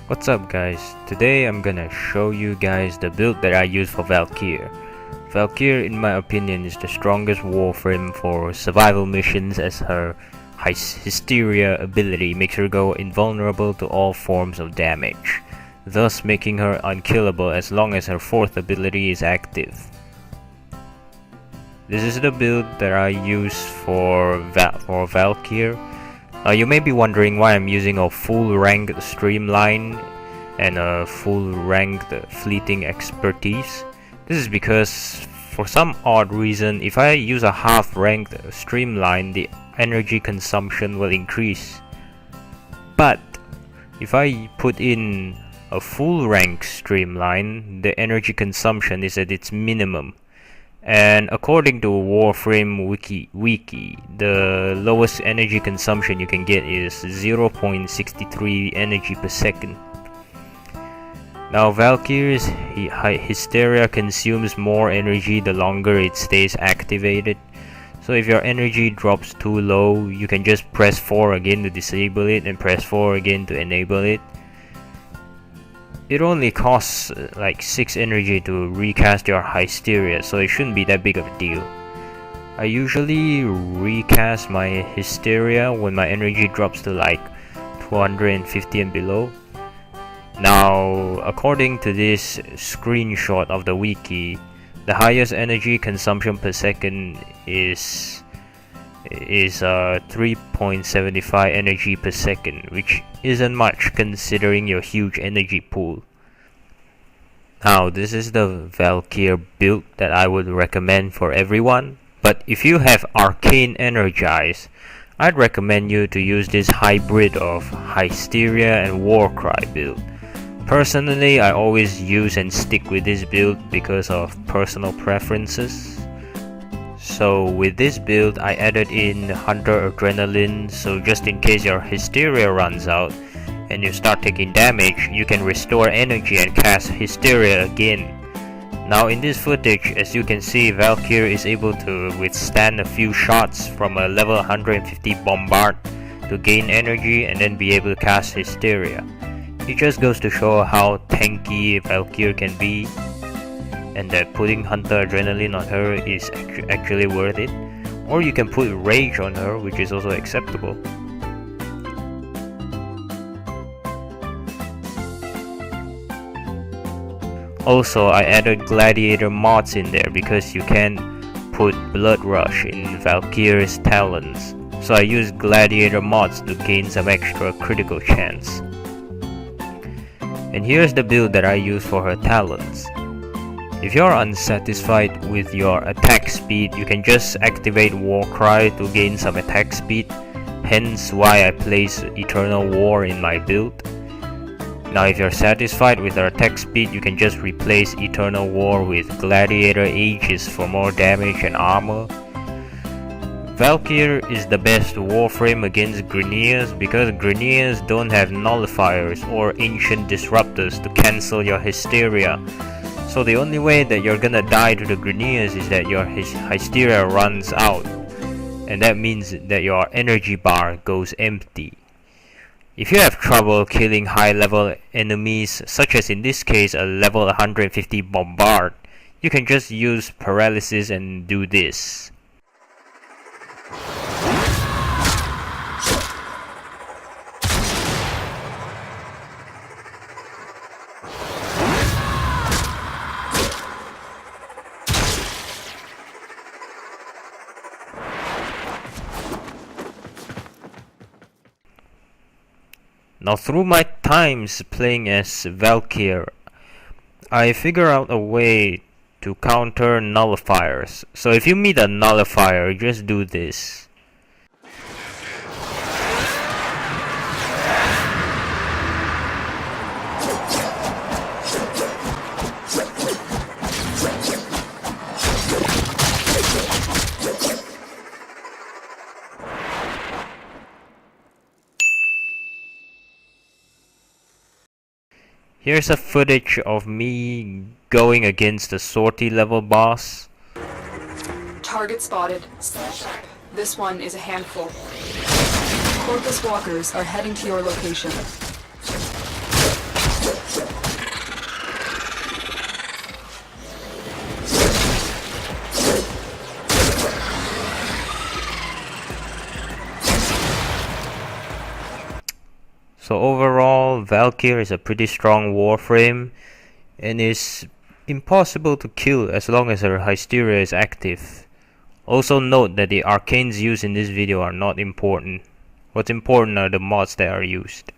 What's up guys, today I'm gonna show you guys the build that I use for Valkyr. Valkyr in my opinion is the strongest Warframe for survival missions, as her Hysteria ability makes her go invulnerable to all forms of damage, thus making her unkillable as long as her fourth ability is active. This is the build that I use for Valkyr. You may be wondering why I'm using a full ranked streamline and a full ranked fleeting expertise. This is because for some odd reason, if I use a half ranked streamline, the energy consumption will increase. But if I put in a full rank streamline, the energy consumption is at its minimum. And according to Warframe wiki, the lowest energy consumption you can get is 0.63 energy per second. Now Valkyr's Hysteria consumes more energy the longer it stays activated. So if your energy drops too low, you can just press 4 again to disable it and press 4 again to enable it. It only costs like 6 energy to recast your Hysteria, so it shouldn't be that big of a deal. I usually recast my Hysteria when my energy drops to like 250 and below. Now, according to this screenshot of the wiki, the highest energy consumption per second is 3.75 energy per second, which isn't much considering your huge energy pool. Now this is the Valkyr build that I would recommend for everyone, but if you have Arcane Energize, I'd recommend you to use this hybrid of Hysteria and Warcry build. Personally, I always use and stick with this build because of personal preferences. So with this build, I added in Hunter Adrenaline, so just in case your Hysteria runs out and you start taking damage, you can restore energy and cast Hysteria again. Now in this footage, as you can see, Valkyr is able to withstand a few shots from a level 150 bombard to gain energy and then be able to cast Hysteria. It just goes to show how tanky Valkyr can be, and that putting Hunter Adrenaline on her is actually worth it. Or you can put Rage on her, which is also acceptable. Also, I added Gladiator mods in there because you can put Blood Rush in Valkyr's talons. So I used Gladiator mods to gain some extra critical chance. And here's the build that I use for her talons. If you're unsatisfied with your attack speed, you can just activate Warcry to gain some attack speed, hence why I place Eternal War in my build. Now if you're satisfied with her attack speed, you can just replace Eternal War with Gladiator Aegis for more damage and armor. Valkyr is the best Warframe against Grineers because Grineers don't have nullifiers or ancient disruptors to cancel your Hysteria. So the only way that you're gonna die to the Grineers is that your Hysteria runs out, and that means that your energy bar goes empty. If you have trouble killing high level enemies, such as in this case a level 150 bombard, you can just use paralysis and do this. Now through my times playing as Valkyr, I figure out a way to counter nullifiers. So if you meet a nullifier, just do this. Here's a footage of me going against the sortie level boss. Target spotted. This one is a handful. Corpus walkers are heading to your location. So overall, Valkyr is a pretty strong Warframe and is impossible to kill as long as her Hysteria is active. Also note that the arcanes used in this video are not important. What's important are the mods that are used.